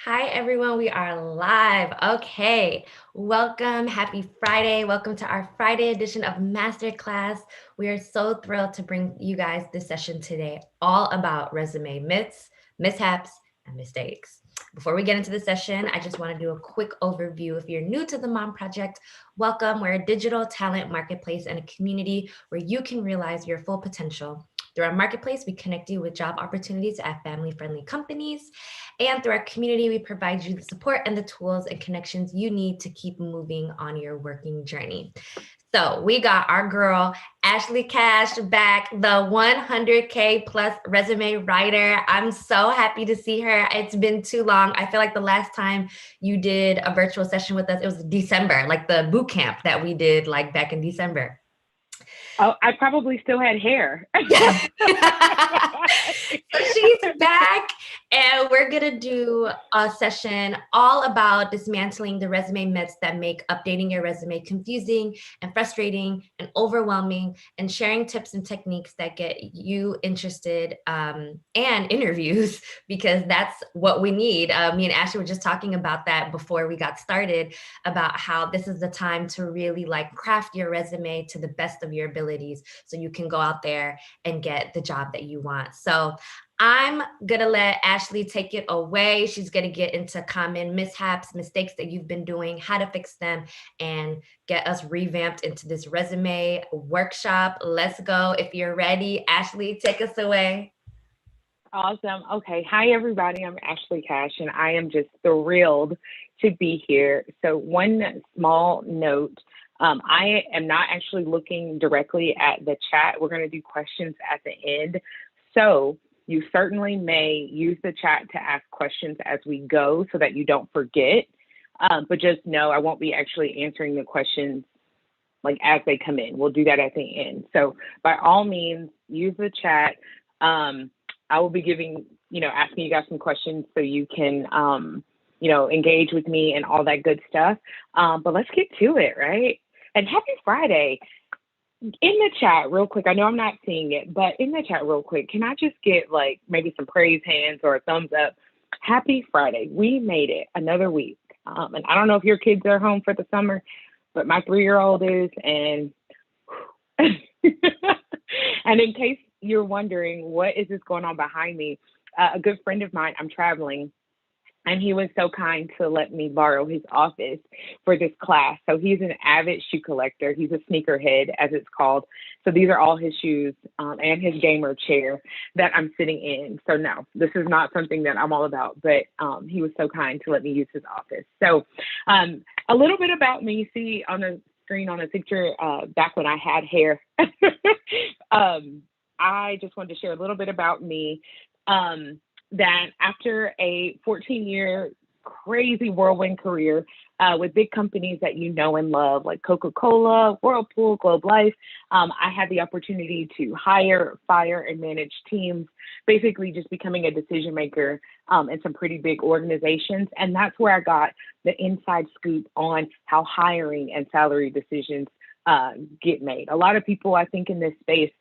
Hi, everyone. We are live. Okay. Welcome. Happy Friday. Welcome to our Friday edition of Masterclass. We are so thrilled to bring you guys this session today, all about resume myths, mishaps, and mistakes. Before we get into the session, I just want to do a quick overview. If you're new to the Mom Project, welcome. We're a digital talent marketplace and a community where you can realize your full potential. Through our marketplace, we connect you with job opportunities at family-friendly companies. And through our community, we provide you the support and the tools and connections you need to keep moving on your working journey. So we got our girl, Ashley Cash, back, the 100K plus resume writer. I'm so happy to see her. It's been too long. I feel like the last time you did a virtual session with us, it was December, like the boot camp that we did like back in December. Oh, I probably still had hair. Yes. So she's back, and we're going to do a session all about dismantling the resume myths that make updating your resume confusing and frustrating and overwhelming, and sharing tips and techniques that get you interested and interviews, because that's what we need. Me and Ashley were just talking about that before we got started, about how this is the time to really like craft your resume to the best of your abilities so you can go out there and get the job that you want. So I'm going to let Ashley take it away. She's going to get into common mishaps, mistakes that you've been doing, how to fix them, and get us revamped into this resume workshop. Let's go. If you're ready, Ashley, take us away. Awesome. Okay. Hi, everybody. I'm Ashley Cash, and I am just thrilled to be here. So, one small note, I am not actually looking directly at the chat. We're going to do questions at the end. So, you certainly may use the chat to ask questions as we go so that you don't forget. But just know I won't be actually answering the questions like as they come in. We'll do that at the end. So, by all means, use the chat. I will be asking you guys some questions so you can, engage with me and all that good stuff. But let's get to it, right? And happy Friday. In the chat, real quick, I know I'm not seeing it, but in the chat, real quick, can I just get like maybe some praise hands or a thumbs up? Happy Friday. We made it another week. And I don't know if your kids are home for the summer, but my 3-year-old is. And and in case you're wondering what is this going on behind me, a good friend of mine, I'm traveling, and he was so kind to let me borrow his office for this class. So he's an avid shoe collector. He's a sneakerhead, as it's called. So these are all his shoes and his gamer chair that I'm sitting in. So no, this is not something that I'm all about, but he was so kind to let me use his office. So a little bit about me. You see on the screen on a picture back when I had hair. I just wanted to share a little bit about me. That after a 14-year crazy whirlwind career with big companies that you know and love, like Coca-Cola, Whirlpool, Globe Life, I had the opportunity to hire, fire, and manage teams, basically just becoming a decision maker in some pretty big organizations. And that's where I got the inside scoop on how hiring and salary decisions get made. A lot of people, I think, in this space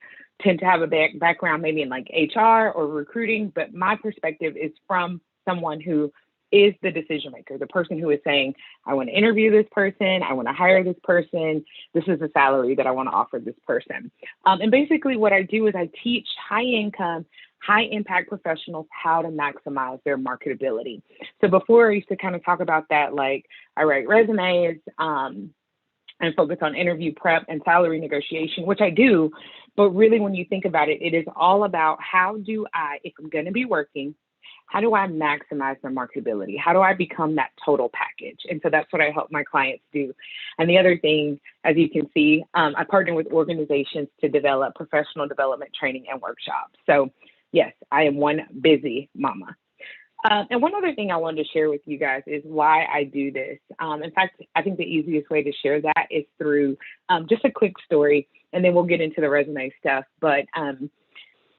tend to have a background maybe in like HR or recruiting, but my perspective is from someone who is the decision maker, the person who is saying, I want to interview this person, I want to hire this person, this is the salary that I want to offer this person. And basically what I do is I teach high income, high impact professionals how to maximize their marketability. So before I used to kind of talk about that, like I write resumes, and focus on interview prep and salary negotiation, which I do. But really, when you think about it, it is all about how do I, if I'm going to be working, how do I maximize my marketability? How do I become that total package? And so that's what I help my clients do. And the other thing, as you can see, I partner with organizations to develop professional development training and workshops. So yes, I am one busy mama. And one other thing I wanted to share with you guys is why I do this. In fact, I think the easiest way to share that is through just a quick story, and then we'll get into the resume stuff. But, I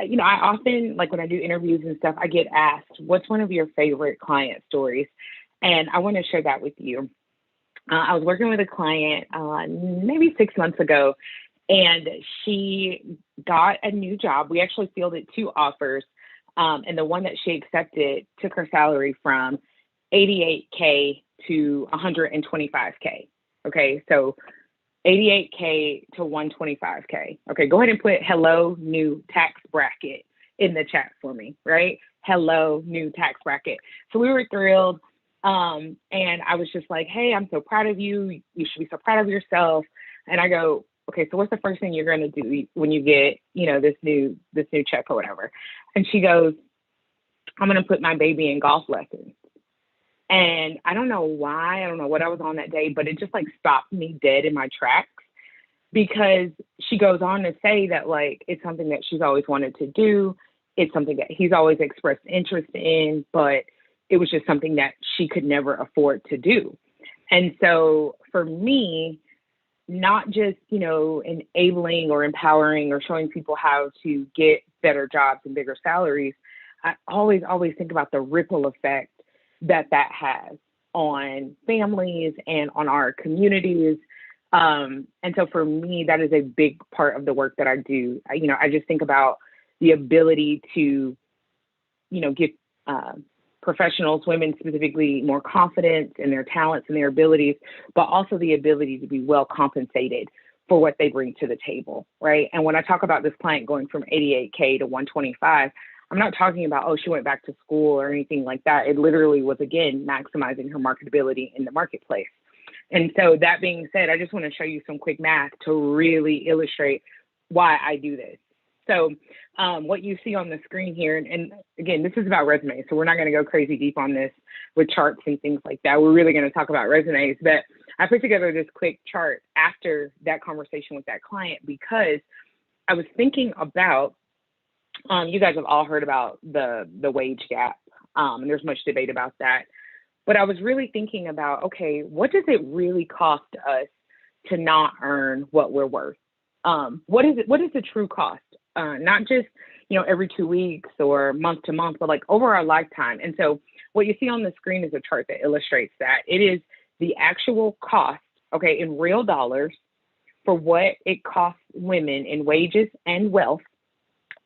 often, like when I do interviews and stuff, I get asked, what's one of your favorite client stories? And I want to share that with you. I was working with a client maybe 6 months ago, and she got a new job. We actually fielded 2 offers. And the one that she accepted took her salary from 88K to 125K. Okay, so 88K to 125K. Okay, go ahead and put hello new tax bracket in the chat for me, right? Hello new tax bracket. So we were thrilled. And I was just like, hey, I'm so proud of you. You should be so proud of yourself. And I go, okay, so what's the first thing you're going to do when you get, this new check or whatever? And she goes, I'm going to put my baby in golf lessons. And I don't know why, I don't know what I was on that day, but it just like stopped me dead in my tracks, because she goes on to say that like it's something that she's always wanted to do. It's something that he's always expressed interest in, but it was just something that she could never afford to do. And so for me, not just, enabling or empowering or showing people how to get better jobs and bigger salaries, I always think about the ripple effect that has on families and on our communities. And so for me, that is a big part of the work that I do. I just think about the ability to, give professionals, women specifically, more confidence in their talents and their abilities, but also the ability to be well compensated for what they bring to the table, right? And when I talk about this client going from 88K to 125, I'm not talking about, oh, she went back to school or anything like that. It literally was, again, maximizing her marketability in the marketplace. And so that being said, I just want to show you some quick math to really illustrate why I do this. So what you see on the screen here, and again, this is about resumes, so we're not going to go crazy deep on this with charts and things like that. We're really going to talk about resumes, but I put together this quick chart after that conversation with that client, because I was thinking about, you guys have all heard about the wage gap, and there's much debate about that. But I was really thinking about, okay, what does it really cost us to not earn what we're worth? What is the true cost? Not just, every 2 weeks or month to month, but like over our lifetime. And so what you see on the screen is a chart that illustrates that. It is the actual cost, okay, in real dollars for what it costs women in wages and wealth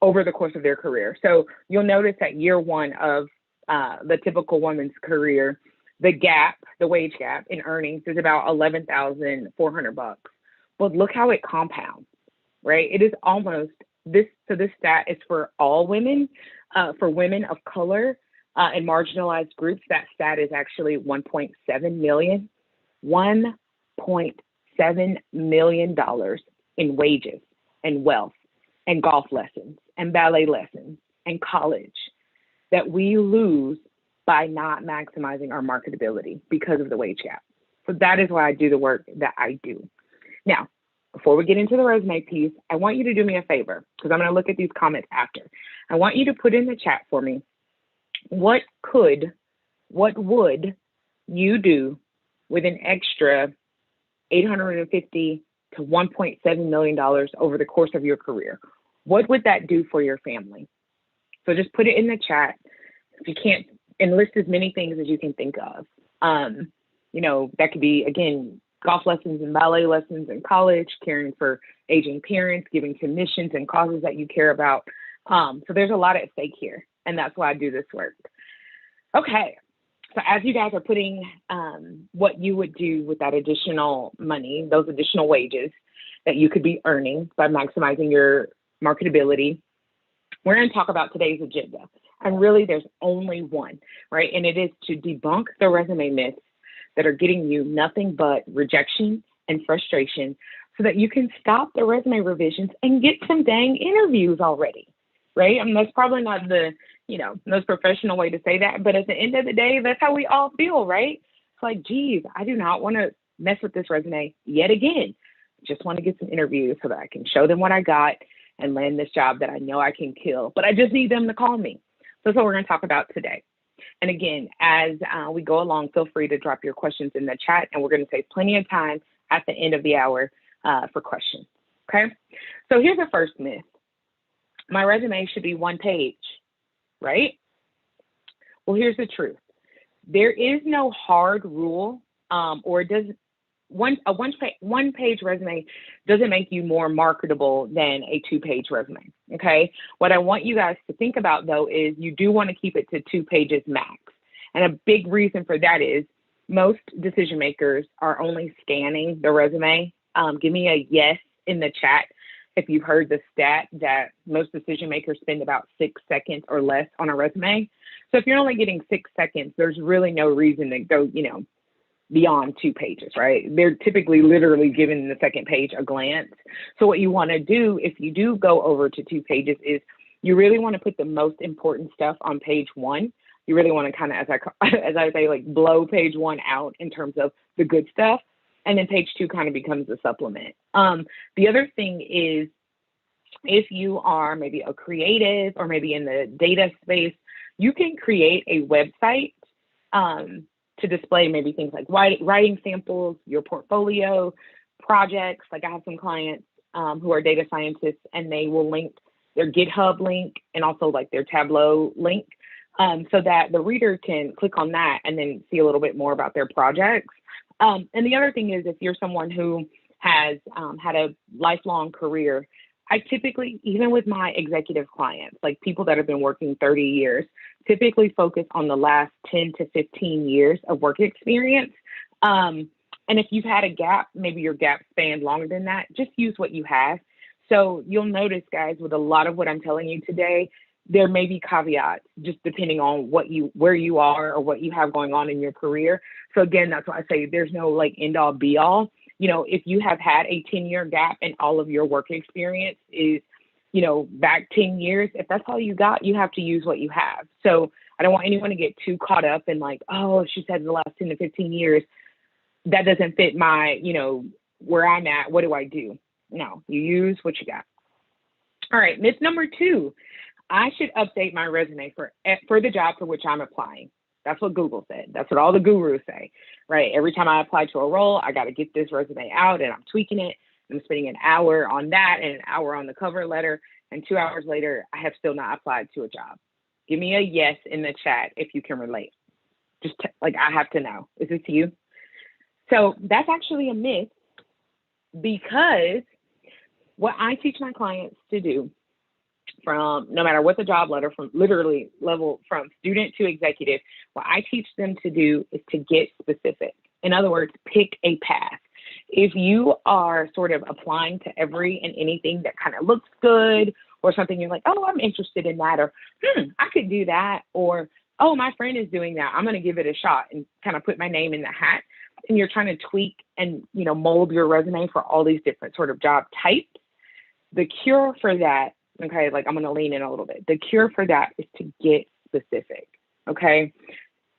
over the course of their career. So you'll notice that year one of the typical woman's career, the wage gap in earnings is about $11,400. But look how it compounds, right? It is almost this. So this stat is for all women, for women of color and marginalized groups. That stat is actually 1.7 million, $1.7 million in wages and wealth and golf lessons and ballet lessons and college that we lose by not maximizing our marketability because of the wage gap. So that is why I do the work that I do. Now, before we get into the resume piece, I want you to do me a favor, because I'm going to look at these comments after. I want you to put in the chat for me, what would you do with an extra $850 to $1.7 million over the course of your career? What would that do for your family? So just put it in the chat. If you can't, enlist as many things as you can think of. That could be, again, golf lessons and ballet lessons in college, caring for aging parents, giving to missions and causes that you care about. So there's a lot at stake here, and that's why I do this work. Okay, so as you guys are putting what you would do with that additional money, those additional wages that you could be earning by maximizing your marketability, we're going to talk about today's agenda. And really, there's only one, right? And it is to debunk the resume myths that are getting you nothing but rejection and frustration, so that you can stop the resume revisions and get some dang interviews already, right? I mean, that's probably not the, most professional way to say that, but at the end of the day, that's how we all feel, right? It's like, geez, I do not want to mess with this resume yet again. Just want to get some interviews so that I can show them what I got and land this job that I know I can kill, but I just need them to call me. So that's what we're going to talk about today. And again, as we go along, feel free to drop your questions in the chat, and we're going to save plenty of time at the end of the hour for questions. Okay. So here's the first myth. My resume should be one page, right? Well, here's the truth. There is no hard rule, or it doesn't. A one-page resume doesn't make you more marketable than a two-page resume, okay? What I want you guys to think about, though, is you do want to keep it to 2 pages max. And a big reason for that is most decision makers are only scanning the resume. Give me a yes in the chat if you've heard the stat that most decision makers spend about 6 seconds or less on a resume. So if you're only getting 6 seconds, there's really no reason to go, beyond 2 pages, right? They're typically literally giving the second page a glance. So what you want to do if you do go over to 2 pages is you really want to put the most important stuff on page one. You really want to kind of, as I say, like blow page one out in terms of the good stuff. And then page two kind of becomes a supplement. The other thing is if you are maybe a creative or maybe in the data space, you can create a website to display maybe things like writing samples, your portfolio, projects. Like I have some clients who are data scientists and they will link their GitHub link and also like their Tableau link so that the reader can click on that and then see a little bit more about their projects. And the other thing is if you're someone who has had a lifelong career, I typically, even with my executive clients, like people that have been working 30 years, typically focus on the last 10 to 15 years of work experience. And if you've had a gap, maybe your gap spanned longer than that, just use what you have. So you'll notice, guys, with a lot of what I'm telling you today, there may be caveats just depending on where you are or what you have going on in your career. So again, that's why I say there's no like end all be all. If you have had a 10-year gap and all of your work experience is, back 10 years, if that's all you got, you have to use what you have. So I don't want anyone to get too caught up in like, oh, she said the last 10 to 15 years, that doesn't fit my, where I'm at. What do I do? No, you use what you got. All right. Myth number 2, I should update my resume for the job for which I'm applying. That's what Google said. That's what all the gurus say, right? Every time I apply to a role, I got to get this resume out and I'm tweaking it. I'm spending an hour on that and an hour on the cover letter. And 2 hours later, I have still not applied to a job. Give me a yes in the chat if you can relate. Just I have to know. Is this you? So that's actually a myth because what I teach my clients to do from no matter what the job letter from literally level from student to executive, what I teach them to do is to get specific. In other words, pick a path. If you are sort of applying to every and anything that kind of looks good or something you're like, oh, I'm interested in that, or I could do that, or oh, my friend is doing that, I'm going to give it a shot and kind of put my name in the hat. And you're trying to tweak and mold your resume for all these different sort of job types. The cure for that, okay, like I'm going to lean in a little bit. The cure for that is to get specific, okay?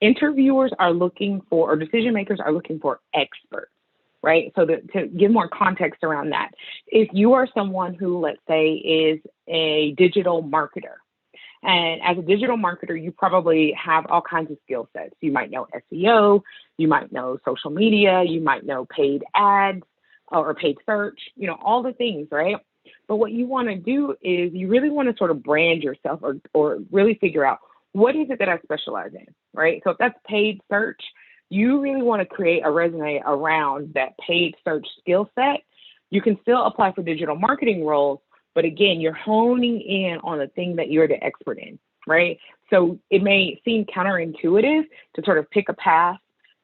Interviewers are looking for, or decision makers are looking for experts, right? So to give more context around that, if you are someone who, let's say, is a digital marketer, and as a digital marketer, you probably have all kinds of skill sets. You might know SEO, you might know social media, you might know paid ads or paid search, all the things, right? But what you want to do is you really want to sort of brand yourself or really figure out what is it that I specialize in, right? So if that's paid search, you really want to create a resume around that paid search skill set. You can still apply for digital marketing roles, but again, you're honing in on the thing that you're the expert in, right? So it may seem counterintuitive to sort of pick a path,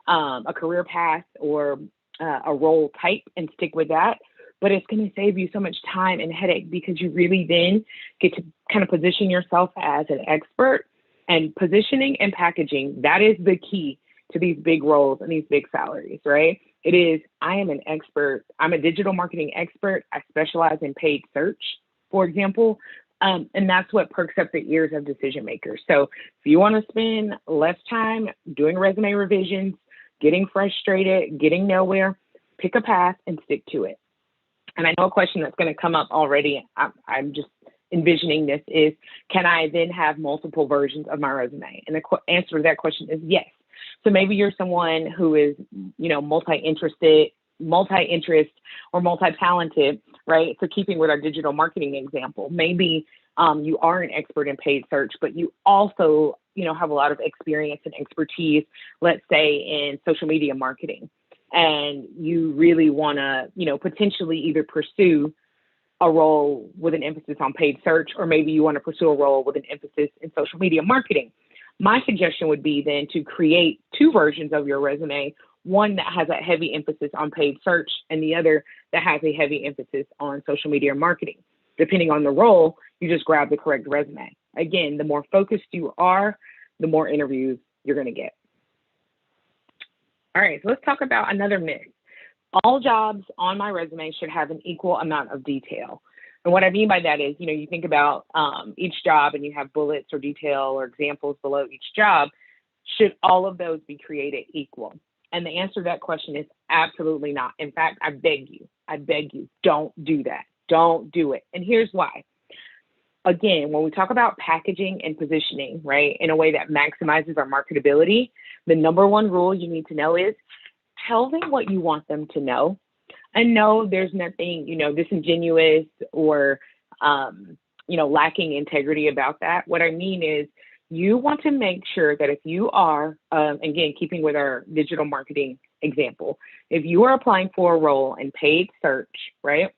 a career path or a role type and stick with that. But it's going to save you so much time and headache because you really then get to kind of position yourself as an expert. And positioning and packaging, that is the key to these big roles and these big salaries, right? It is, I am an expert. I'm a digital marketing expert. I specialize in paid search, for example. And that's what perks up the ears of decision makers. So if you want to spend less time doing resume revisions, getting frustrated, getting nowhere, pick a path and stick to it. And I know a question that's going to come up already, I'm just envisioning this, is can I then have multiple versions of my resume? And the answer to that question is yes. So maybe you're someone who is, multi-interest or multi-talented, right? So keeping with our digital marketing example, maybe you are an expert in paid search, but you also, have a lot of experience and expertise, let's say in social media marketing. And you really want to, potentially either pursue a role with an emphasis on paid search, or maybe you want to pursue a role with an emphasis in social media marketing. My suggestion would be then to create two versions of your resume, one that has a heavy emphasis on paid search and the other that has a heavy emphasis on social media marketing. Depending on the role, you just grab the correct resume. Again, the more focused you are, the more interviews you're going to get. All right, so let's talk about another myth. All jobs on my resume should have an equal amount of detail. And what I mean by that is, you think about each job and you have bullets or detail or examples below each job. Should all of those be created equal? And the answer to that question is absolutely not. In fact, I beg you, don't do that. Don't do it. And here's why. Again, when we talk about packaging and positioning, right, in a way that maximizes our marketability, the number one rule you need to know is tell them what you want them to know. And no, there's nothing, disingenuous or, lacking integrity about that. What I mean is you want to make sure that if you are, again, keeping with our digital marketing example, if you are applying for a role in paid search, right,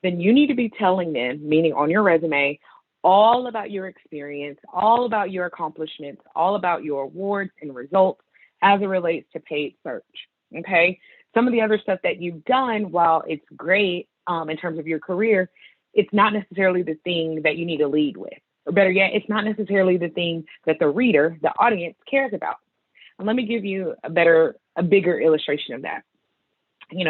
then you need to be telling them, meaning on your resume, all about your experience, all about your accomplishments, all about your awards and results as it relates to paid search. Okay. Some of the other stuff that you've done, while it's great in terms of your career, it's not necessarily the thing that you need to lead with. Or better yet, it's not necessarily the thing that the reader, the audience cares about. And let me give you a bigger illustration of that.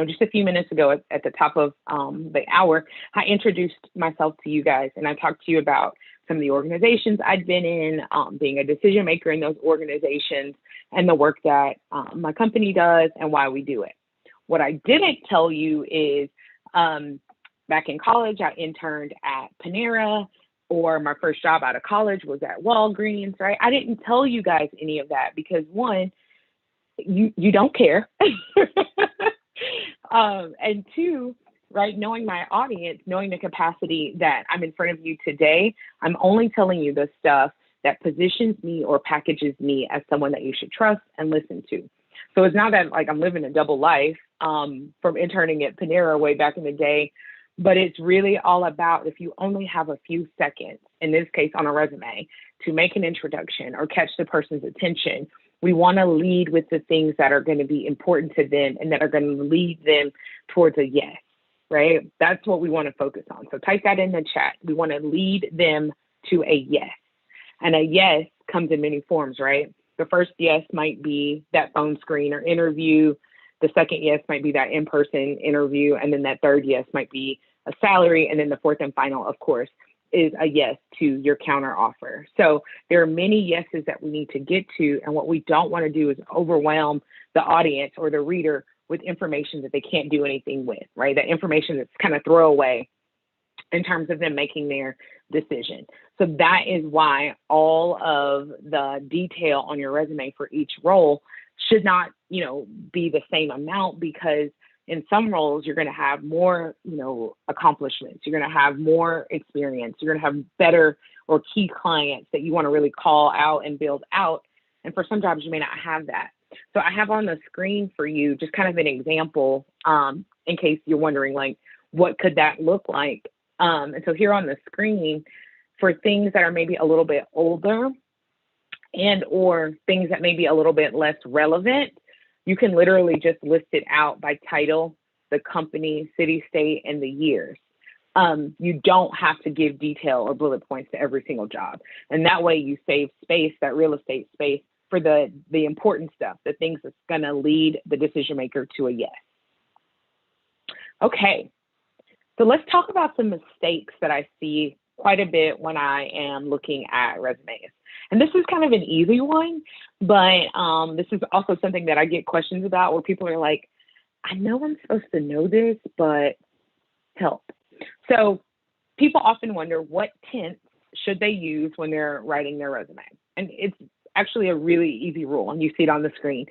Just a few minutes ago at the top of the hour, I introduced myself to you guys and I talked to you about some of the organizations I'd been in, being a decision maker in those organizations and the work that my company does and why we do it. What I didn't tell you is back in college, I interned at Panera, or my first job out of college was at Walgreens, right? I didn't tell you guys any of that because one, you don't care. And two, right, knowing my audience, knowing the capacity that I'm in front of you today, I'm only telling you the stuff that positions me or packages me as someone that you should trust and listen to. So it's not that like I'm living a double life from interning at Panera way back in the day, but it's really all about if you only have a few seconds, in this case on a resume, to make an introduction or catch the person's attention. We want to lead with the things that are going to be important to them and that are going to lead them towards a yes, right? That's what we want to focus on. So type that in the chat. We want to lead them to a yes. And a yes comes in many forms, right? The first yes might be that phone screen or interview. The second yes might be that in-person interview. And then that third yes might be a salary. And then the fourth and final, of course, is a yes to your counter offer. So there are many yeses that we need to get to. And what we don't want to do is overwhelm the audience or the reader with information that they can't do anything with, right? That information that's kind of throwaway in terms of them making their decision. So that is why all of the detail on your resume for each role should not, be the same amount, because in some roles, you're going to have more, accomplishments. You're going to have more experience. You're going to have better or key clients that you want to really call out and build out. And for some jobs, you may not have that. So I have on the screen for you just kind of an example in case you're wondering, like, what could that look like? And so here on the screen, for things that are maybe a little bit older and or things that may be a little bit less relevant, you can literally just list it out by title, the company, city, state, and the years. You don't have to give detail or bullet points to every single job. And that way you save space, that real estate space, for the important stuff, the things that's going to lead the decision maker to a yes. Okay, so let's talk about some mistakes that I see quite a bit when I am looking at resumes. And this is kind of an easy one, but this is also something that I get questions about where people are like, I know I'm supposed to know this, but help. So people often wonder what tense should they use when they're writing their resume. And it's actually a really easy rule, and you see it on the screen.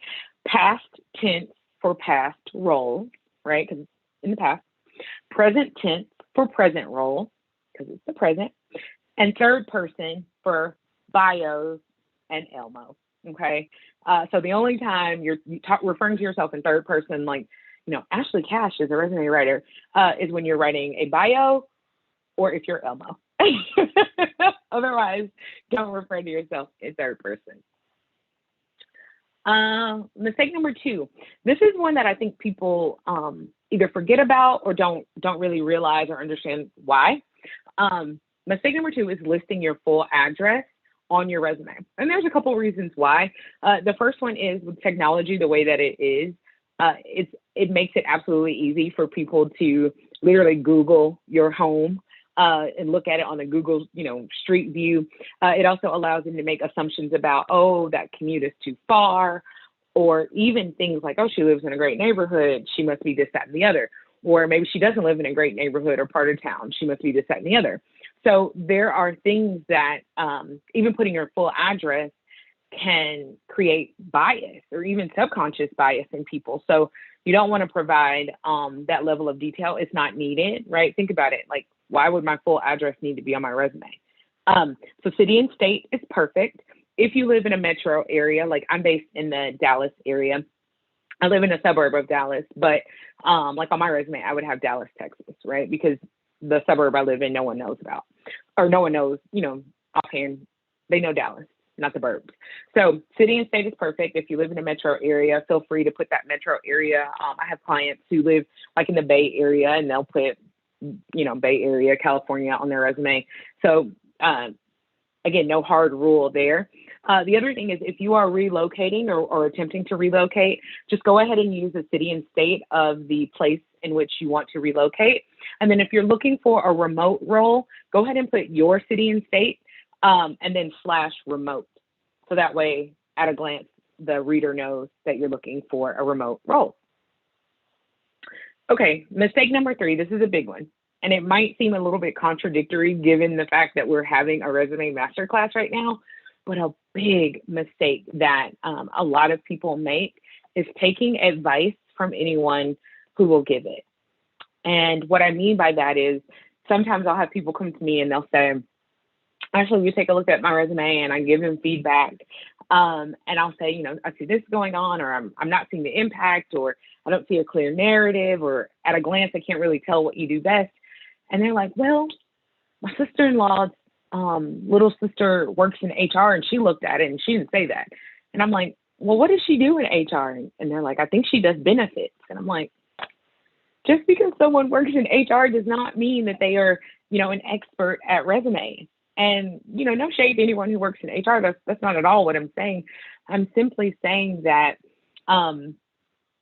Past tense for past roles, right, because it's in the past. Present tense for present role, because it's the present. And third person for bios and Elmo, okay? So the only time you're referring to yourself in third person, like, Ashley Cash is a resume writer, is when you're writing a bio or if you're Elmo. Otherwise, don't refer to yourself in third person. Mistake number two. This is one that I think people either forget about or don't really realize or understand why. Mistake number two is listing your full address on your resume, and there's a couple reasons why. The first one is with technology, the way that it is, it makes it absolutely easy for people to literally Google your home and look at it on a Google, Street View. It also allows them to make assumptions about, oh, that commute is too far, or even things like, oh, she lives in a great neighborhood, she must be this, that, and the other. Or maybe she doesn't live in a great neighborhood or part of town, she must be this, that, and the other. So there are things that even putting your full address can create bias or even subconscious bias in people. So you don't want to provide that level of detail. It's not needed, right? Think about it. Like, why would my full address need to be on my resume? So city and state is perfect. If you live in a metro area, like I'm based in the Dallas area, I live in a suburb of Dallas, but like on my resume, I would have Dallas, Texas, right? Because the suburb I live in, no one knows about, or no one knows, offhand, they know Dallas, not the burbs. So city and state is perfect. If you live in a metro area, feel free to put that metro area. I have clients who live like in the Bay Area, and they'll put, Bay Area, California on their resume. So again, no hard rule there. The other thing is if you are relocating or attempting to relocate, just go ahead and use the city and state of the place in which you want to relocate. And then if you're looking for a remote role, go ahead and put your city and state and then /remote. So that way, at a glance, the reader knows that you're looking for a remote role. Okay, mistake number three. This is a big one. And it might seem a little bit contradictory given the fact that we're having a resume masterclass right now, but a big mistake that a lot of people make is taking advice from anyone who will give it. And what I mean by that is sometimes I'll have people come to me and they'll say, actually, you take a look at my resume, and I give them feedback. And I'll say, I see this going on, or I'm not seeing the impact, or I don't see a clear narrative, or at a glance, I can't really tell what you do best. And they're like, well, my sister-in-law's little sister works in HR, and she looked at it and she didn't say that. And I'm like, well, what does she do in HR? And they're like, I think she does benefits. And I'm like, just because someone works in HR does not mean that they are, an expert at resumes. And, no shade to anyone who works in HR. That's not at all what I'm saying. I'm simply saying that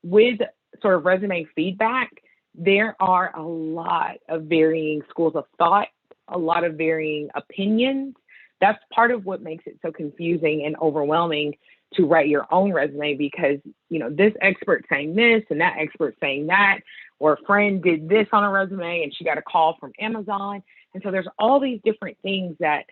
with sort of resume feedback, there are a lot of varying schools of thought, a lot of varying opinions. That's part of what makes it so confusing and overwhelming to write your own resume because, this expert saying this and that expert saying that, or a friend did this on a resume and she got a call from Amazon. And so there's all these different things that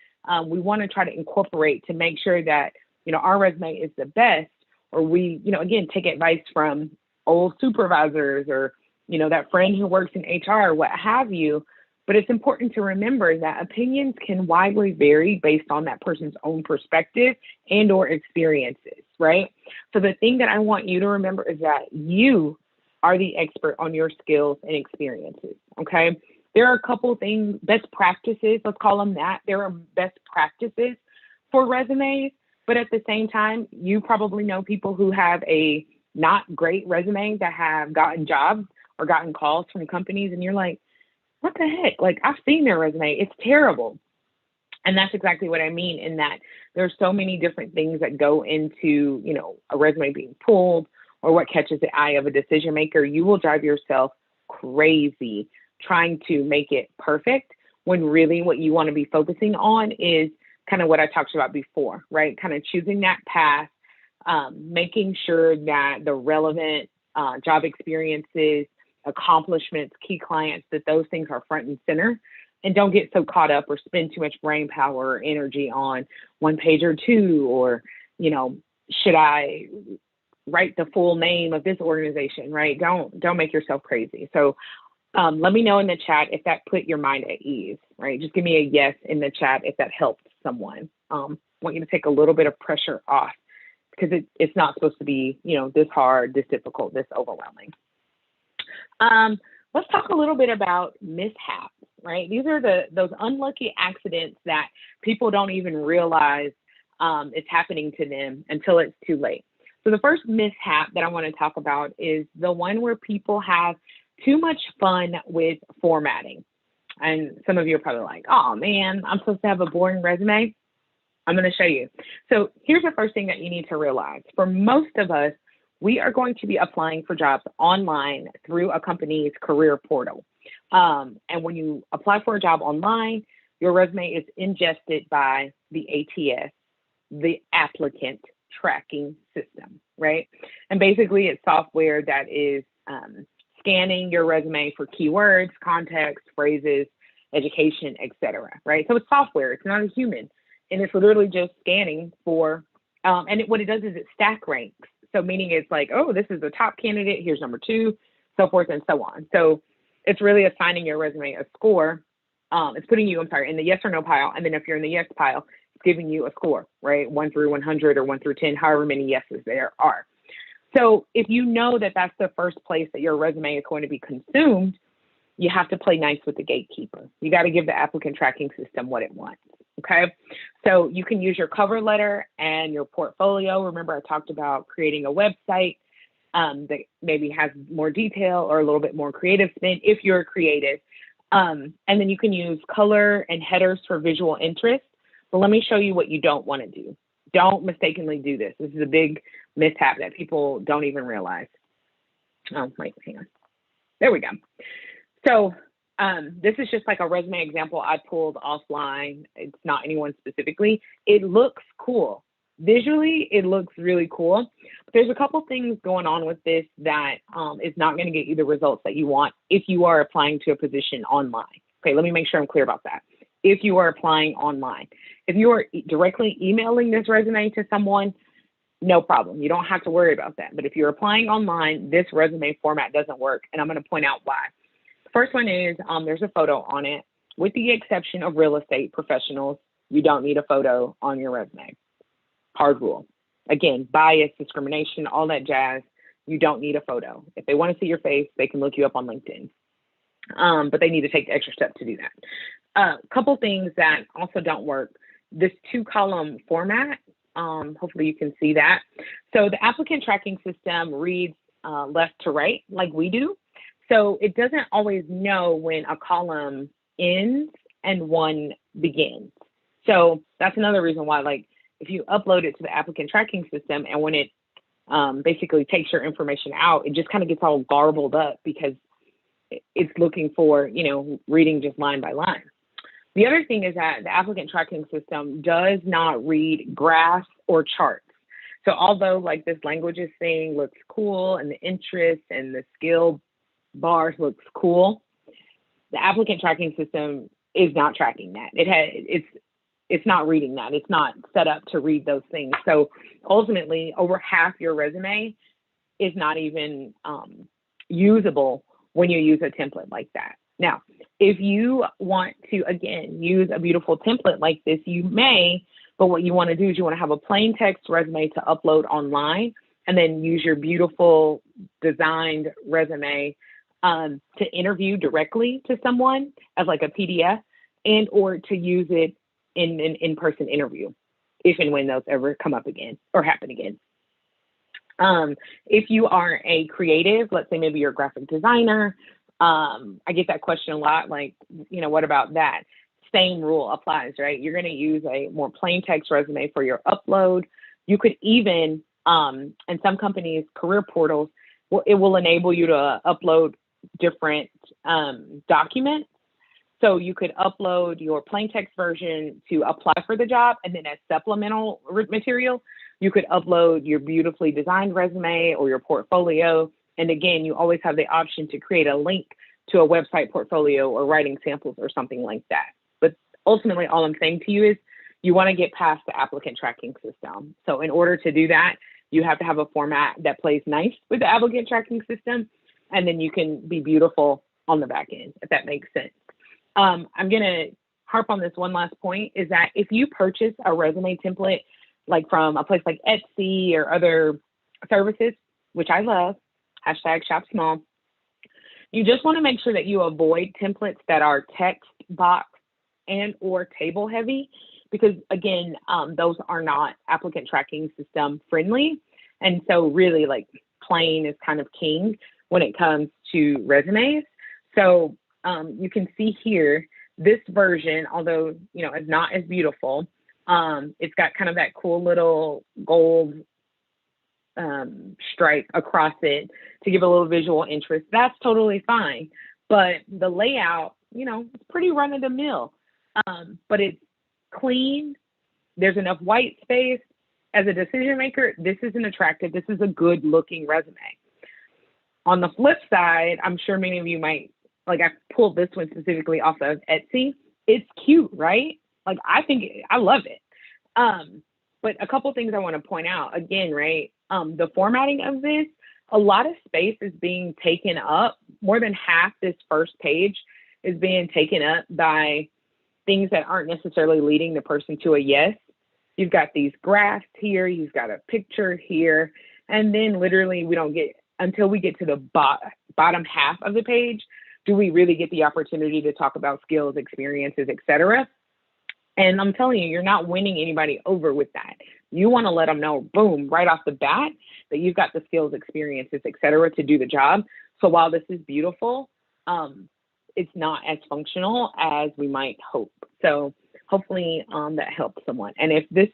we want to try to incorporate to make sure that, our resume is the best, or we, again, take advice from old supervisors or, that friend who works in HR, what have you. But it's important to remember that opinions can widely vary based on that person's own perspective and or experiences, right? So the thing that I want you to remember is that you are the expert on your skills and experiences, okay? There are a couple things, best practices, let's call them that. There are best practices for resumes, but at the same time, you probably know people who have a not great resume that have gotten jobs or gotten calls from companies, and you're like, what the heck? Like, I've seen their resume. It's terrible. And that's exactly what I mean in that there's so many different things that go into, a resume being pulled or what catches the eye of a decision maker. You will drive yourself crazy trying to make it perfect when really what you want to be focusing on is kind of what I talked about before, right? Kind of choosing that path, making sure that the relevant job experiences, accomplishments, key clients, that those things are front and center. And don't get so caught up or spend too much brain power or energy on one page or two, or, should I write the full name of this organization, right? Don't make yourself crazy. So let me know in the chat if that put your mind at ease, right? Just give me a yes in the chat if that helped someone. Want you to take a little bit of pressure off because it's not supposed to be, this hard, this difficult, this overwhelming. Let's talk a little bit about mishaps, right? These are those unlucky accidents that people don't even realize it's happening to them until it's too late. So the first mishap that I want to talk about is the one where people have too much fun with formatting. And some of you are probably like, oh man, I'm supposed to have a boring resume. I'm going to show you. So here's the first thing that you need to realize. For most of us, we are going to be applying for jobs online through a company's career portal. And when you apply for a job online, your resume is ingested by the ATS, the applicant tracking system, right? And basically, it's software that is scanning your resume for keywords, context, phrases, education, etc. Right? So it's software. It's not a human, and it's literally just scanning for. What it does is it stack ranks. So meaning it's like, oh, this is the top candidate. Here's number two, so forth and so on. So it's really assigning your resume a score. It's putting you, I'm sorry, in the yes or no pile, and then if you're in the yes pile, it's giving you a score, right? 1 through 100 or 1 through 10, however many yeses there are. So if you know that that's the first place that your resume is going to be consumed, you have to play nice with the gatekeeper. You got to give the applicant tracking system what it wants. Okay. So you can use your cover letter and your portfolio. Remember, I talked about creating a website that maybe has more detail or a little bit more creative spin if you're creative. And then you can use color and headers for visual interest. But let me show you what you don't want to do. Don't mistakenly do this. This is a big mishap that people don't even realize. Oh, wait, hang on. There we go. So this is just like a resume example I pulled offline. It's not anyone specifically. It looks cool. Visually, it looks really cool. But there's a couple things going on with this that is not going to get you the results that you want if you are applying to a position online. Okay, let me make sure I'm clear about that. If you are applying online, if you are directly emailing this resume to someone, no problem. You don't have to worry about that. But if you're applying online, this resume format doesn't work. And I'm going to point out why. First one is there's a photo on it. With the exception of real estate professionals, you don't need a photo on your resume. Hard rule. Again, bias, discrimination, all that jazz. You don't need a photo. If they want to see your face, they can look you up on LinkedIn. But they need to take the extra step to do that. A couple things that also don't work. This 2-column format, hopefully you can see that. So the applicant tracking system reads left to right like we do. So it doesn't always know when a column ends and one begins. So that's another reason why, like, if you upload it to the applicant tracking system and when it basically takes your information out, it just kind of gets all garbled up because it's looking for, reading just line by line. The other thing is that the applicant tracking system does not read graphs or charts. So although like this languages thing looks cool and the interest and the skill bars looks cool, the applicant tracking system is not tracking that. It's not reading that. It's not set up to read those things. So ultimately, over half your resume is not even usable when you use a template like that. Now, if you want to, again, use a beautiful template like this, you may, but what you want to do is you want to have a plain text resume to upload online and then use your beautiful designed resume to interview directly to someone as like a PDF and or to use it in an in-person interview, if and when those ever come up again or happen again. If you are a creative, let's say maybe you're a graphic designer, I get that question a lot, like, what about that? Same rule applies, right? You're going to use a more plain text resume for your upload. You could even, in some companies' career portals, it will enable you to upload different documents. So you could upload your plain text version to apply for the job, and then as supplemental material, you could upload your beautifully designed resume or your portfolio. And again, you always have the option to create a link to a website portfolio or writing samples or something like that. But ultimately, all I'm saying to you is you want to get past the applicant tracking system. So in order to do that, you have to have a format that plays nice with the applicant tracking system, and then you can be beautiful on the back end, if that makes sense. I'm going to harp on this one last point, is that if you purchase a resume template, like from a place like Etsy or other services, which I love, #shop small, you just want to make sure that you avoid templates that are text box and or table heavy, because again, those are not applicant tracking system friendly. And so really like plain is kind of king when it comes to resumes. So you can see here, this version, although, is not as beautiful, it's got kind of that cool little gold stripe across it to give a little visual interest. That's totally fine. But the layout, it's pretty run of the mill. But it's clean. There's enough white space. As a decision maker, this is an attractive, this is a good looking resume. On the flip side, I'm sure many of you might, like I pulled this one specifically off of Etsy. It's cute, right? Like I love it. But a couple things I want to point out again, right? The formatting of this, a lot of space is being taken up. More than half this first page is being taken up by things that aren't necessarily leading the person to a yes. You've got these graphs here, you've got a picture here, and then literally we don't get, until we get to the bottom half of the page, do we really get the opportunity to talk about skills, experiences, etc. And I'm telling you, you're not winning anybody over with that. You want to let them know, boom, right off the bat, that you've got the skills, experiences, etc. to do the job. So while this is beautiful, it's not as functional as we might hope. So hopefully that helps someone. And if this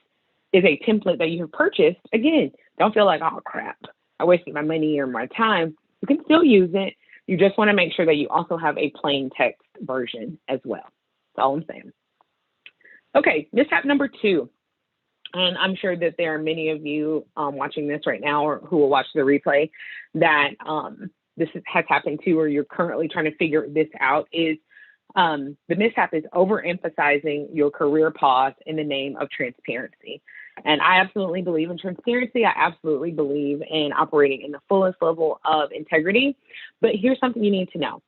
is a template that you have purchased, again, don't feel like, oh crap, I wasted my money or my time. You can still use it. You just want to make sure that you also have a plain text version as well. That's all I'm saying. Okay, mishap number 2. And I'm sure that there are many of you watching this right now or who will watch the replay that this has happened to, or you're currently trying to figure this out, is the mishap is overemphasizing your career pause in the name of transparency. And I absolutely believe in transparency. I absolutely believe in operating in the fullest level of integrity. But here's something you need to know.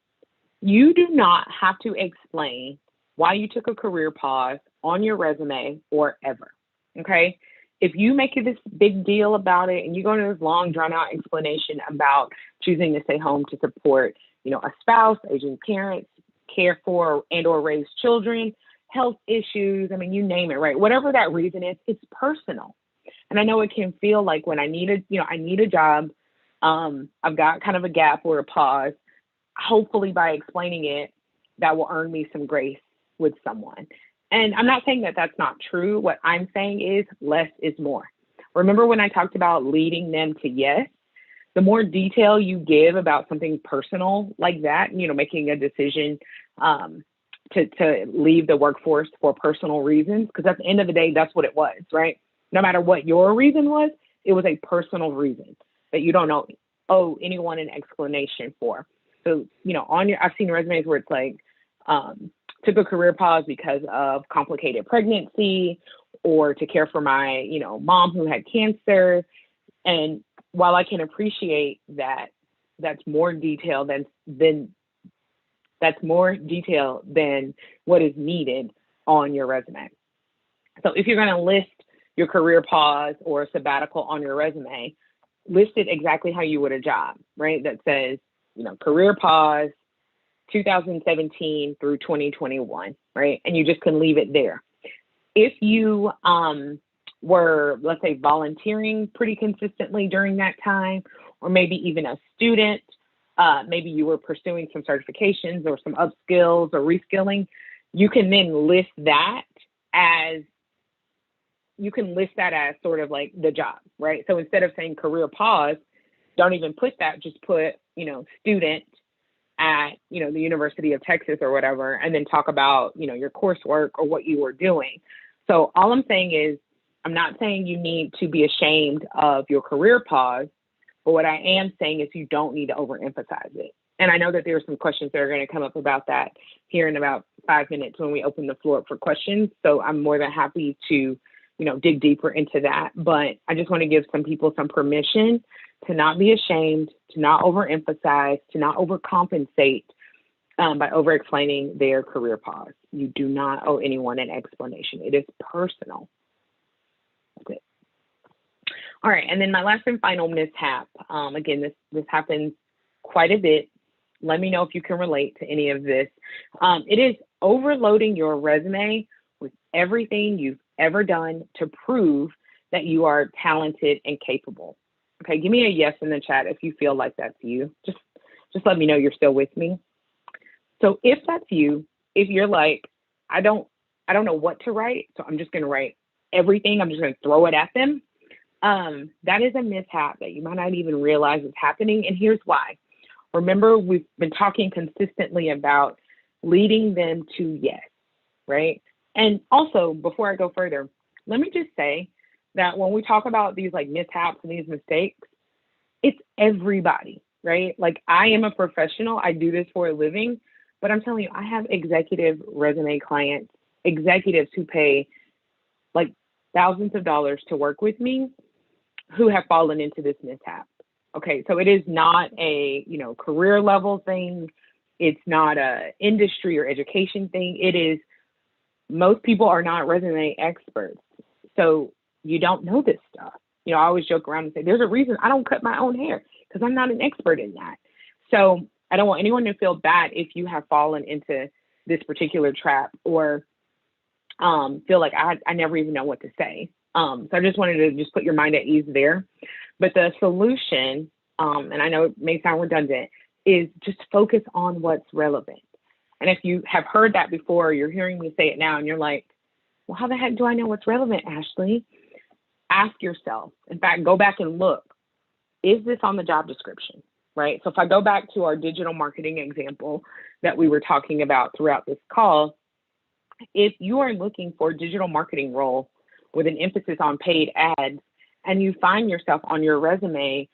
You do not have to explain why you took a career pause on your resume or ever. Okay? If you make this big deal about it and you go into this long, drawn out explanation about choosing to stay home to support, a spouse, aging parents, care for and or raise children, health issues, I mean, you name it, right? Whatever that reason is, it's personal. And I know it can feel like when I need a job, I've got kind of a gap or a pause. Hopefully by explaining it, that will earn me some grace with someone. And I'm not saying that that's not true. What I'm saying is less is more. Remember when I talked about leading them to yes? The more detail you give about something personal like that, making a decision to leave the workforce for personal reasons, because at the end of the day, that's what it was, right? No matter what your reason was, it was a personal reason that you don't owe anyone an explanation for. So, I've seen resumes where it's like, took a career pause because of complicated pregnancy or to care for my, mom who had cancer. And while I can appreciate that, that's more detail than what is needed on your resume. So if you're going to list your career pause or sabbatical on your resume, list it exactly how you would a job, right? That says, career pause, 2017 through 2021, right? And you just can leave it there. If you were, let's say, volunteering pretty consistently during that time, or maybe even a student, maybe you were pursuing some certifications or some upskills or reskilling, you can then list that as sort of like the job, right? So instead of saying career pause, don't even put that, just put, student at, the University of Texas or whatever, and then talk about, your coursework or what you were doing. So all I'm saying is, I'm not saying you need to be ashamed of your career pause, but what I am saying is you don't need to overemphasize it. And I know that there are some questions that are going to come up about that here in about 5 minutes when we open the floor up for questions. So I'm more than happy to, dig deeper into that. But I just want to give some people some permission to not be ashamed, to not overemphasize, to not overcompensate by over-explaining their career pause. You do not owe anyone an explanation. It is personal. Okay. All right, and then my last and final mishap. Again, this happens quite a bit. Let me know if you can relate to any of this. It is overloading your resume with everything you've ever done to prove that you are talented and capable. Okay, give me a yes in the chat if you feel like that's you. Just let me know you're still with me. So if that's you, if you're like, I don't I don't know what to write, so I'm just gonna write everything, I'm just gonna throw it at them. That is a mishap that you might not even realize is happening. And here's why. Remember, we've been talking consistently about leading them to yes, right? And also, before I go further, let me just say that when we talk about these like mishaps and these mistakes, it's everybody, right? Like I am a professional, I do this for a living, but I'm telling you, I have executive resume clients, executives who pay like thousands of dollars to work with me who have fallen into this mishap. Okay, so it is not a, career level thing. It's not a industry or education thing. It is, most people are not resume experts. So you don't know this stuff. I always joke around and say, there's a reason I don't cut my own hair because I'm not an expert in that. So I don't want anyone to feel bad if you have fallen into this particular trap or feel like I never even know what to say. So I just wanted to just put your mind at ease there. But the solution, and I know it may sound redundant, is just focus on what's relevant. And if you have heard that before, or you're hearing me say it now, and you're like, well, how the heck do I know what's relevant, Ashley? Ask yourself. In fact, go back and look. Is this on the job description? Right? So if I go back to our digital marketing example that we were talking about throughout this call, if you are looking for a digital marketing role with an emphasis on paid ads, and you find yourself on your resume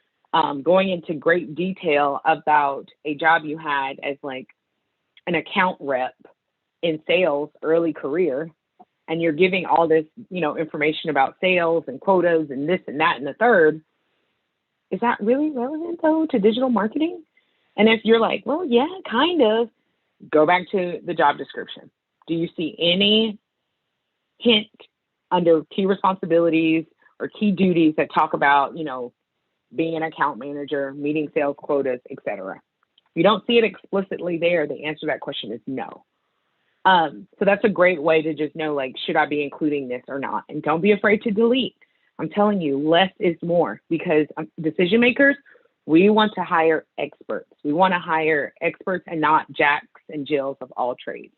going into great detail about a job you had as like an account rep in sales early career, and you're giving all this, information about sales and quotas and this and that and the third, is that really relevant though to digital marketing? And if you're like, well, yeah, kind of, go back to the job description. Do you see any hint under key responsibilities or key duties that talk about, being an account manager, meeting sales quotas, etc.? If you don't see it explicitly there, the answer to that question is no. So that's a great way to just know, like, should I be including this or not? And don't be afraid to delete. I'm telling you, less is more, because decision makers, we want to hire experts. We want to hire experts and not jacks and jills of all trades.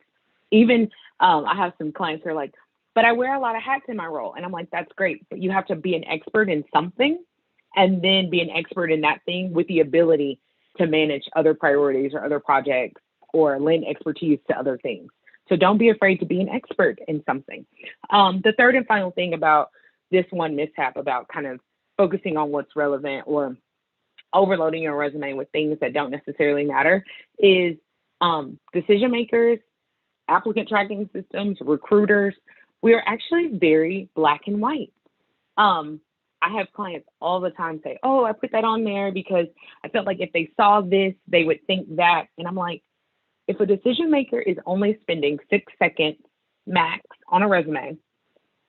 Even I have some clients who are like, but I wear a lot of hats in my role. And I'm like, that's great, but you have to be an expert in something and then be an expert in that thing with the ability to manage other priorities or other projects or lend expertise to other things. So don't be afraid to be an expert in something. The third and final thing about this one mishap about kind of focusing on what's relevant or overloading your resume with things that don't necessarily matter is decision makers, applicant tracking systems, recruiters, we are actually very black and white. I have clients all the time say, oh, I put that on there because I felt like if they saw this, they would think that. And I'm like, if a decision maker is only spending 6 seconds max on a resume,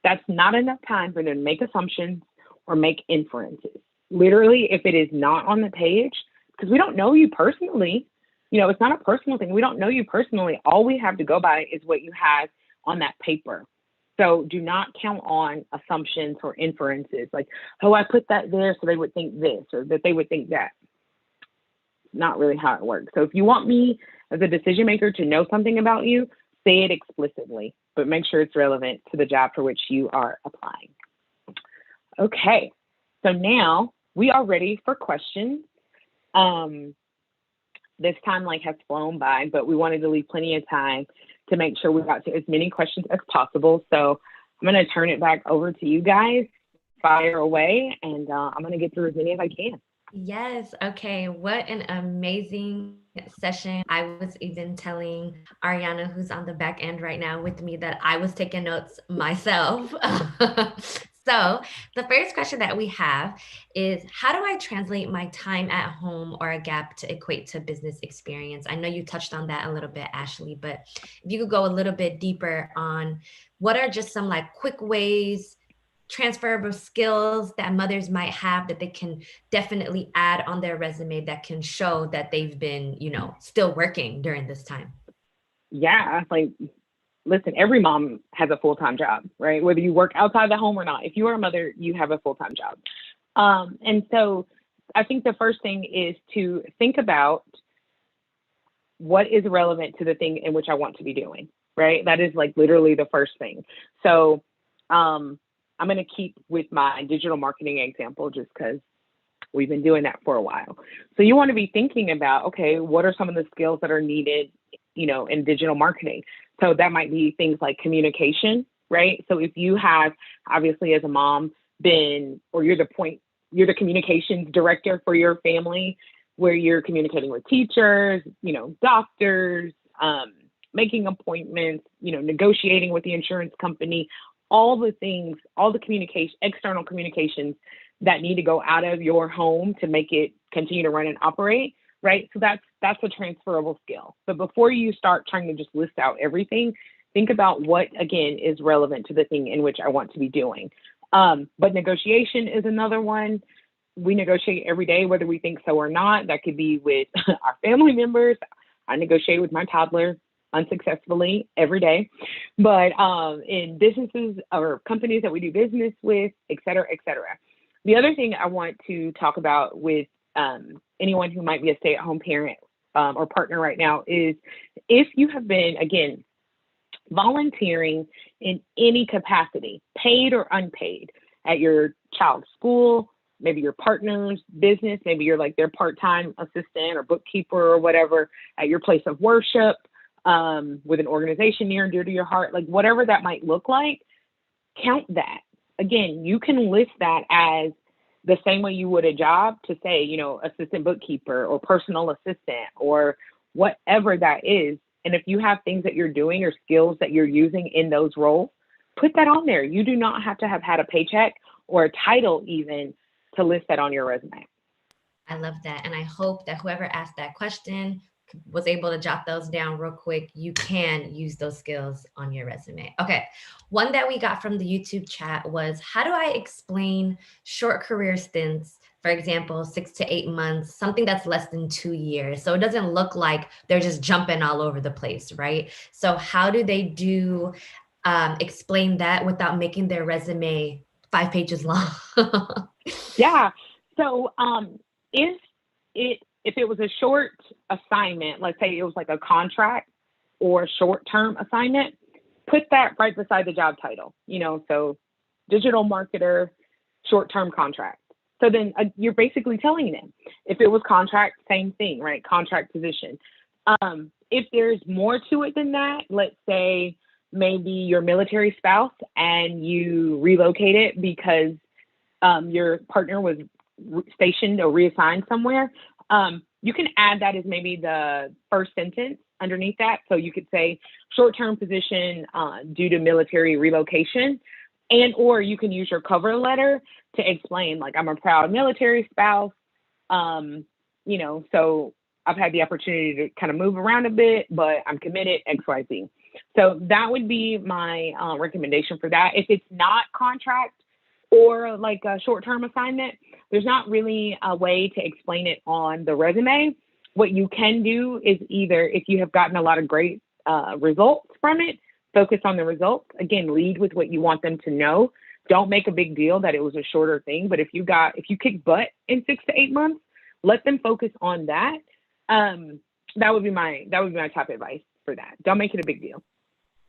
that's not enough time for them to make assumptions or make inferences. Literally, if it is not on the page, because we don't know you personally, it's not a personal thing. We don't know you personally. All we have to go by is what you have on that paper. So do not count on assumptions or inferences like, oh, I put that there so they would think this or that they would think that. Not really how it works. So if you want me as a decision maker to know something about you, say it explicitly, but make sure it's relevant to the job for which you are applying. Okay, so now we are ready for questions. This time has flown by, but we wanted to leave plenty of time to make sure we got to as many questions as possible. So I'm going to turn it back over to you guys. Fire away, and I'm going to get through as many as I can. Yes. Okay. What an amazing session. I was even telling Ariana, who's on the back end right now with me, that I was taking notes myself. So, the first question that we have is, how do I translate my time at home or a gap to equate to business experience? I know you touched on that a little bit, Ashley, but if you could go a little bit deeper on what are just some quick ways, transferable skills that mothers might have that they can definitely add on their resume that can show that they've been, still working during this time. Yeah, listen, every mom has a full-time job, right? Whether you work outside the home or not. If you are a mother, you have a full-time job. And so I think the first thing is to think about what is relevant to the thing in which I want to be doing, right? That is like literally the first thing. So I'm going to keep with my digital marketing example just because we've been doing that for a while. So you want to be thinking about, okay, what are some of the skills that are needed, in digital marketing? So that might be things like communication, right? So if you have, obviously, as a mom, or you're the communications director for your family, where you're communicating with teachers, doctors, making appointments, negotiating with the insurance company, all the things, all the communication, external communications that need to go out of your home to make it continue to run and operate, right? So that's a transferable skill. But before you start trying to just list out everything, think about what, again, is relevant to the thing in which I want to be doing. But negotiation is another one. We negotiate every day, whether we think so or not. That could be with our family members. I negotiate with my toddler unsuccessfully every day, but in businesses or companies that we do business with, et cetera, et cetera. The other thing I want to talk about with anyone who might be a stay-at-home parent or partner right now is if you have been, again, volunteering in any capacity, paid or unpaid, at your child's school, maybe your partner's business, maybe you're like their part-time assistant or bookkeeper or whatever, at your place of worship, with an organization near and dear to your heart, like whatever that might look like, count that. Again, you can list that as the same way you would a job to say, assistant bookkeeper or personal assistant or whatever that is. And if you have things that you're doing or skills that you're using in those roles, put that on there. You do not have to have had a paycheck or a title even to list that on your resume. I love that. And I hope that whoever asked that question was able to jot those down real quick. You can use those skills on your resume. Okay. One that we got from the YouTube chat was, how do I explain short career stints? For example, 6 to 8 months, something that's less than 2 years. So it doesn't look like they're just jumping all over the place, right? So how do they explain that without making their resume 5 pages long? Yeah. So if it was a short assignment, let's say it was like a contract or short-term assignment, put that right beside the job title. So digital marketer, short-term contract. So then you're basically telling them. If it was contract, same thing, right? Contract position. If there's more to it than that, let's say maybe your military spouse and you relocated because your partner was stationed or reassigned somewhere, you can add that as maybe the first sentence underneath that. So you could say short-term position due to military relocation, or you can use your cover letter to explain, like, I'm a proud military spouse, so I've had the opportunity to kind of move around a bit, but I'm committed, XYZ. So that would be my recommendation for that. If it's not contract or like a short-term assignment, there's not really a way to explain it on the resume. What you can do is either, if you have gotten a lot of great results from it, focus on the results. Again, lead with what you want them to know. Don't make a big deal that it was a shorter thing, but if you kick butt in 6 to 8 months, let them focus on that. That would be my top advice for that. Don't make it a big deal.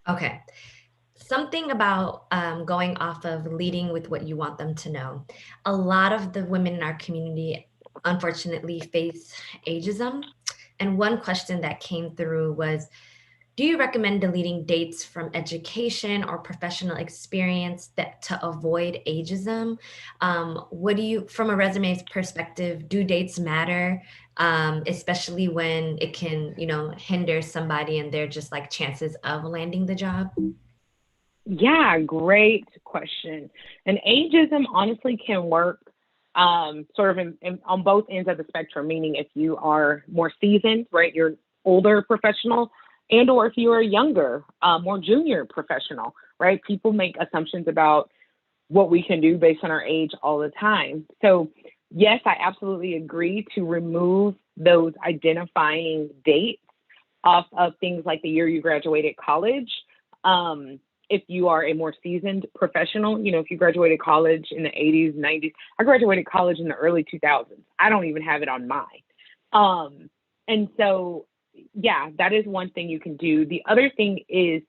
Okay. Something about going off of leading with what you want them to know. A lot of the women in our community, unfortunately, face ageism. And one question that came through was, do you recommend deleting dates from education or professional experience to avoid ageism? From a resume perspective, do dates matter? Especially when it can, hinder somebody and their just like chances of landing the job? Yeah, great question. And ageism honestly can work sort of on both ends of the spectrum, meaning if you are more seasoned, right, you're older professional, and or if you are younger, more junior professional, right? People make assumptions about what we can do based on our age all the time. So yes, I absolutely agree to remove those identifying dates off of things like the year you graduated college. if you are a more seasoned professional, if you graduated college in the 80s, 90s. I graduated college in the early 2000s. I don't even have it on mine. And so, yeah, that is one thing you can do. The other thing is,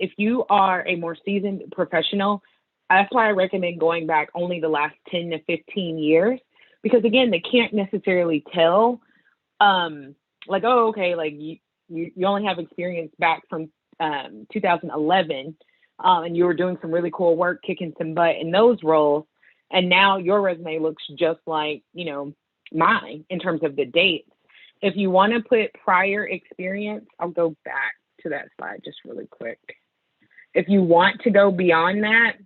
if you are a more seasoned professional, that's why I recommend going back only the last 10 to 15 years, because again, they can't necessarily tell, like, oh, okay, like you only have experience back from 2011, and you were doing some really cool work, kicking some butt in those roles, and now your resume looks just like, mine in terms of the dates. If you want to put prior experience, I'll go back to that slide just really quick. If you want to go beyond that,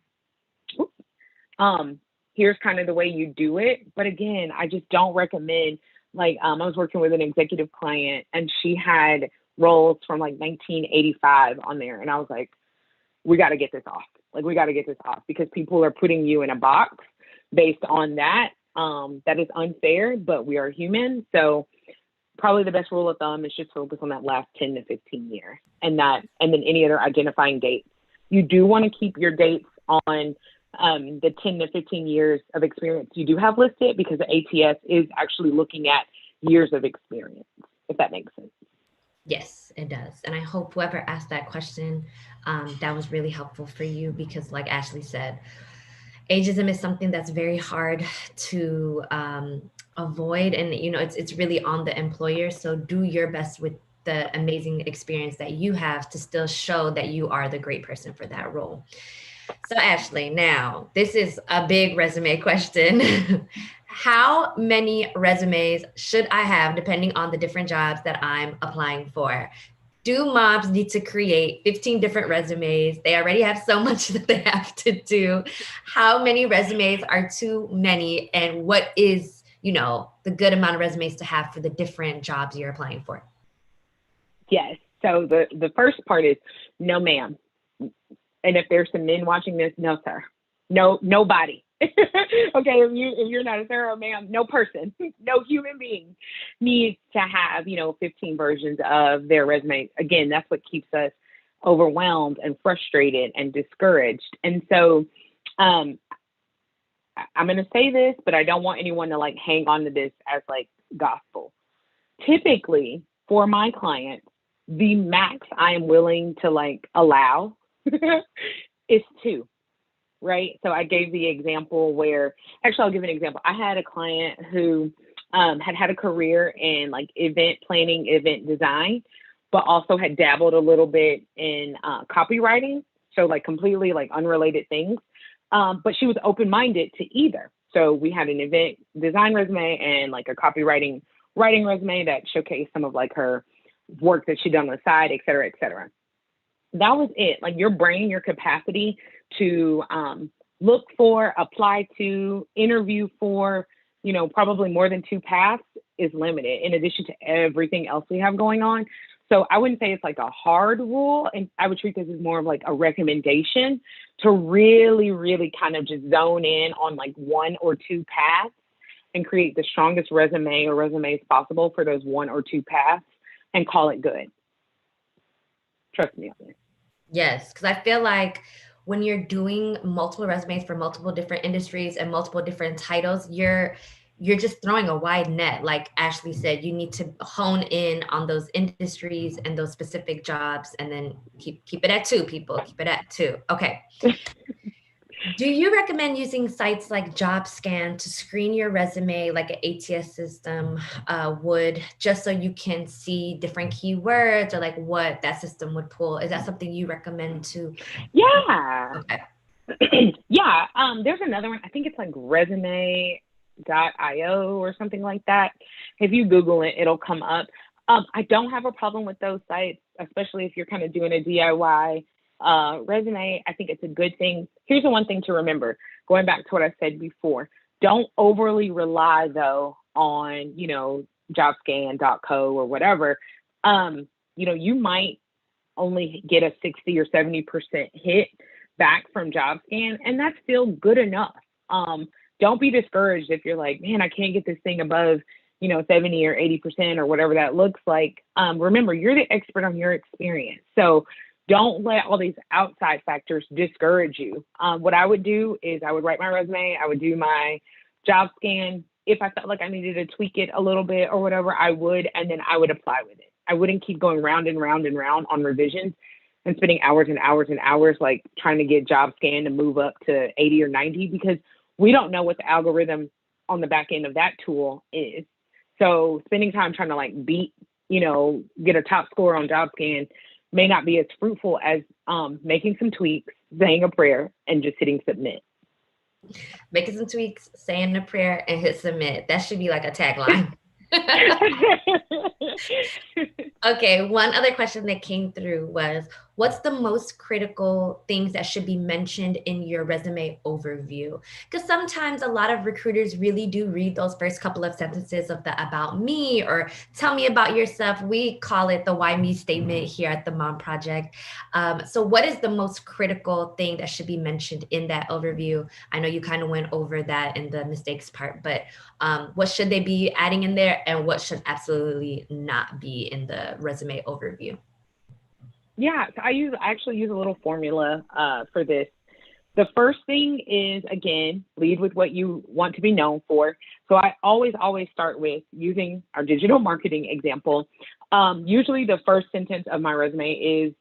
here's kind of the way you do it. But again, I just don't recommend, like, I was working with an executive client and she had roles from like 1985 on there. And I was like, we got to get this off. Like, we got to get this off because people are putting you in a box based on that. That is unfair, but we are human. So probably the best rule of thumb is just focus on that last 10 to 15 years and then any other identifying dates. You do want to keep your dates on the 10 to 15 years of experience you do have listed, because the ATS is actually looking at years of experience, if that makes sense. Yes, it does. And I hope whoever asked that question, that was really helpful for you, because like Ashley said, ageism is something that's very hard to avoid. And, it's really on the employer. So do your best with the amazing experience that you have to still show that you are the great person for that role. So Ashley, now this is a big resume question. How many resumes should I have depending on the different jobs that I'm applying for? Do moms need to create 15 different resumes? They already have so much that they have to do. How many resumes are too many? And what is, the good amount of resumes to have for the different jobs you're applying for? Yes. So the first part is no, ma'am. And if there's some men watching this, no, sir. No, nobody. Okay, if you're not a sir or ma'am, no person, no human being needs to have, 15 versions of their resume. Again, that's what keeps us overwhelmed and frustrated and discouraged. And so I'm going to say this, but I don't want anyone to like hang on to this as like gospel. Typically for my clients, the max I am willing to like allow is 2, right? So I gave the example where, actually, I'll give an example. I had a client who had a career in like event planning, event design, but also had dabbled a little bit in copywriting. So like completely like unrelated things. But she was open-minded to either. So we had an event design resume and like a copywriting writing resume that showcased some of like her work that she'd done on the side, et cetera, et cetera. That was it. Like your brain, your capacity to look for, apply to, interview for, probably more than 2 paths is limited in addition to everything else we have going on. So I wouldn't say it's like a hard rule. And I would treat this as more of like a recommendation to really, really kind of just zone in on like 1 or 2 paths and create the strongest resume or resumes possible for those 1 or 2 paths and call it good. Trust me on this. Yes, because I feel like when you're doing multiple resumes for multiple different industries and multiple different titles, you're just throwing a wide net. Like Ashley said, you need to hone in on those industries and those specific jobs, and then keep it at 2, people. Keep it at 2. Okay. Do you recommend using sites like JobScan to screen your resume like an ATS system would, just so you can see different keywords or like what that system would pull? Is that something you recommend to? Yeah. Okay. Yeah. There's another one. I think it's like resume.io or something like that. If you Google it, it'll come up. I don't have a problem with those sites, especially if you're kind of doing a DIY resume. I think it's a good thing. Here's the one thing to remember, going back to what I said before, don't overly rely though on, jobscan.co or whatever. You might only get a 60 or 70% hit back from JobScan, and that's still good enough. Don't be discouraged if you're like, man, I can't get this thing above, 70 or 80% or whatever that looks like. Remember, you're the expert on your experience. So don't let all these outside factors discourage you. What I would do is I would write my resume, I would do my job scan. If I felt like I needed to tweak it a little bit or whatever, I would, and then I would apply with it. I wouldn't keep going round and round and round on revisions and spending hours and hours and hours like trying to get job scan to move up to 80 or 90 because we don't know what the algorithm on the back end of that tool is. So spending time trying to like beat, get a top score on job scan may not be as fruitful as making some tweaks, saying a prayer, and just hitting submit. Making some tweaks, saying a prayer, and hit submit. That should be like a tagline. Okay, one other question that came through was, what's the most critical things that should be mentioned in your resume overview? Because sometimes a lot of recruiters really do read those first couple of sentences of the about me or tell me about yourself. We call it the why me statement here at the Mom Project. So what is the most critical thing that should be mentioned in that overview? I know you kind of went over that in the mistakes part, but what should they be adding in there and what should absolutely not be in the resume overview? Yeah, so I actually use a little formula for this. The first thing is, again, lead with what you want to be known for. So I always start with using our digital marketing example. Usually the first sentence of my resume is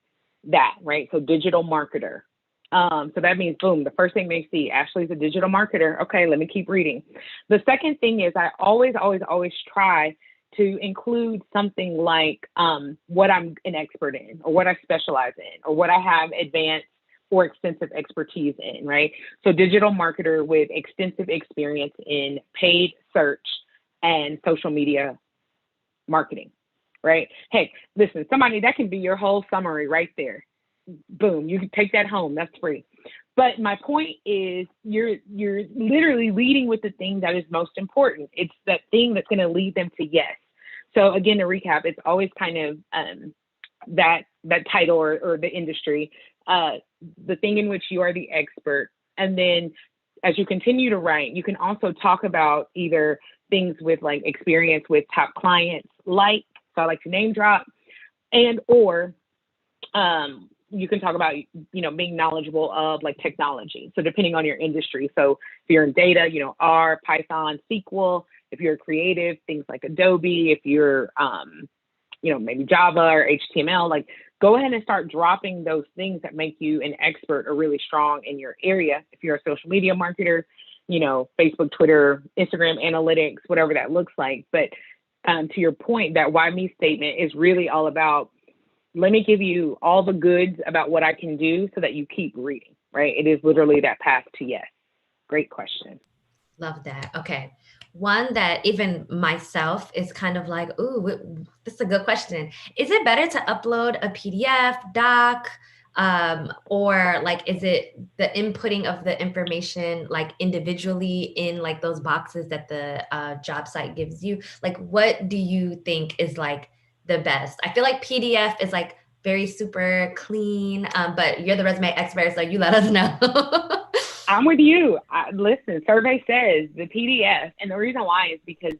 that, right? So digital marketer. So that means, boom, the first thing they see, Ashley's a digital marketer. Okay, let me keep reading. The second thing is I always try to include something like what I'm an expert in or what I specialize in or what I have advanced or extensive expertise in, right? So digital marketer with extensive experience in paid search and social media marketing, right? Hey, listen, somebody that can be your whole summary right there. Boom, you can take that home. That's free. But my point is you're literally leading with the thing that is most important. It's that thing that's going to lead them to yes. So again, to recap, it's always kind of that title or the industry, the thing in which you are the expert. And then as you continue to write, you can also talk about either things with like experience with top clients, like, so I like to name drop, and or you can talk about, being knowledgeable of like technology. So depending on your industry. So if you're in data, R, Python, SQL. If you're creative, things like Adobe. If you're, maybe Java or HTML, like go ahead and start dropping those things that make you an expert or really strong in your area. If you're a social media marketer, Facebook, Twitter, Instagram analytics, whatever that looks like. But to your point, that why me statement is really all about, let me give you all the goods about what I can do so that you keep reading, right? It is literally that path to yes. Great question. Love that. Okay. One that even myself is kind of like, ooh, this is a good question. Is it better to upload a PDF, doc, or like, is it the inputting of the information like individually in like those boxes that the job site gives you? Like, what do you think is like the best? I feel like PDF is like very super clean, but you're the resume expert, so you let us know. I'm with you. Listen, survey says the PDF, and the reason why is because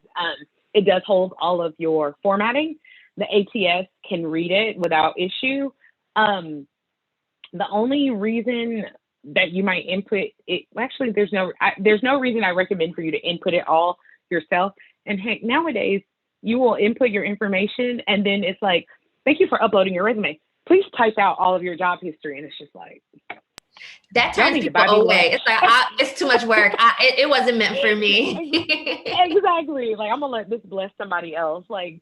it does hold all of your formatting. The ATS can read it without issue. The only reason that you might input it, actually, there's no reason I recommend for you to input it all yourself. And heck, nowadays you will input your information, and then it's like, thank you for uploading your resume. Please type out all of your job history, and it's just like, that turns people away. It's like, it's too much work. It wasn't meant for me. Exactly. Like, I'm going to let this bless somebody else. Like,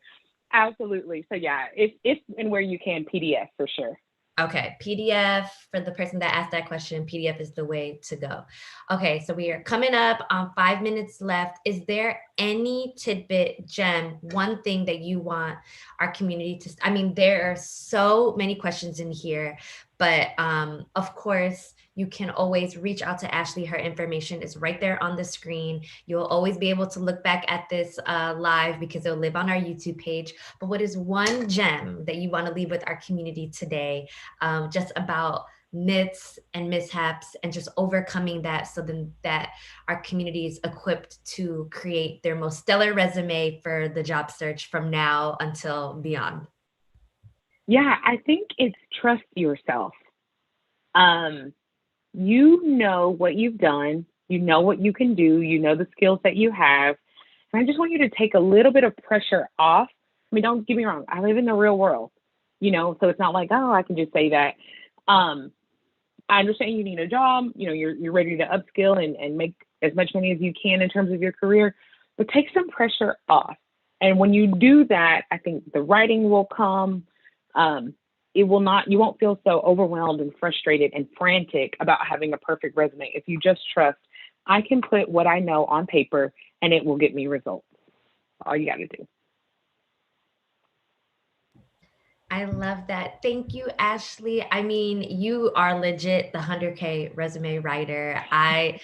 absolutely. So yeah, if and where you can, PDF for sure. Okay, PDF for the person that asked that question, PDF is the way to go. Okay, so we are coming up on 5 minutes left. Is there any tidbit, gem, one thing that you want our community to, I mean, there are so many questions in here, but of course, you can always reach out to Ashley. Her information is right there on the screen. You'll always be able to look back at this live because it'll live on our YouTube page. But what is one gem that you want to leave with our community today, just about myths and mishaps and just overcoming that so then that our community is equipped to create their most stellar resume for the job search from now until beyond? Yeah, I think it's trust yourself. Um, you know what you've done, you know what you can do, you know the skills that you have. And I just want you to take a little bit of pressure off. I mean, don't get me wrong, I live in the real world, so it's not like, oh, I can just say that. Um, I understand you need a job, you're ready to upskill and make as much money as you can in terms of your career, but take some pressure off. And when you do that, I think the writing will come. Um, it will not, you won't feel so overwhelmed and frustrated and frantic about having a perfect resume if you just trust I can put what I know on paper and it will get me results. All you got to do. I love that. Thank you, Ashley. I mean, you are legit the 100K resume writer. I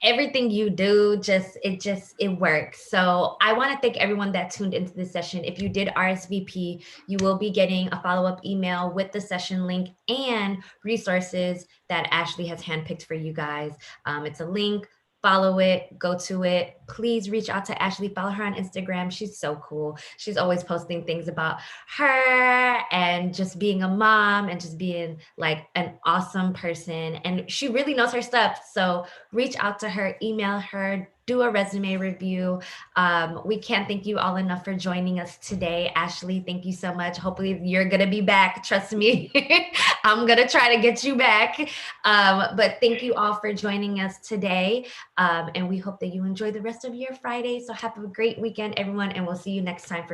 everything you do it works. So I want to thank everyone that tuned into this session. If you did RSVP, you will be getting a follow-up email with the session link and resources that Ashley has handpicked for you guys. It's a link. Follow it, go to it. Please reach out to Ashley. Follow her on Instagram. She's so cool. She's always posting things about her and just being a mom and just being like an awesome person. And she really knows her stuff. So reach out to her, email her, do a resume review. We can't thank you all enough for joining us today. Ashley, thank you so much. Hopefully, you're going to be back. Trust me. I'm going to try to get you back. But thank you all for joining us today. And we hope that you enjoy the rest of your Friday. So have a great weekend, everyone. And we'll see you next time for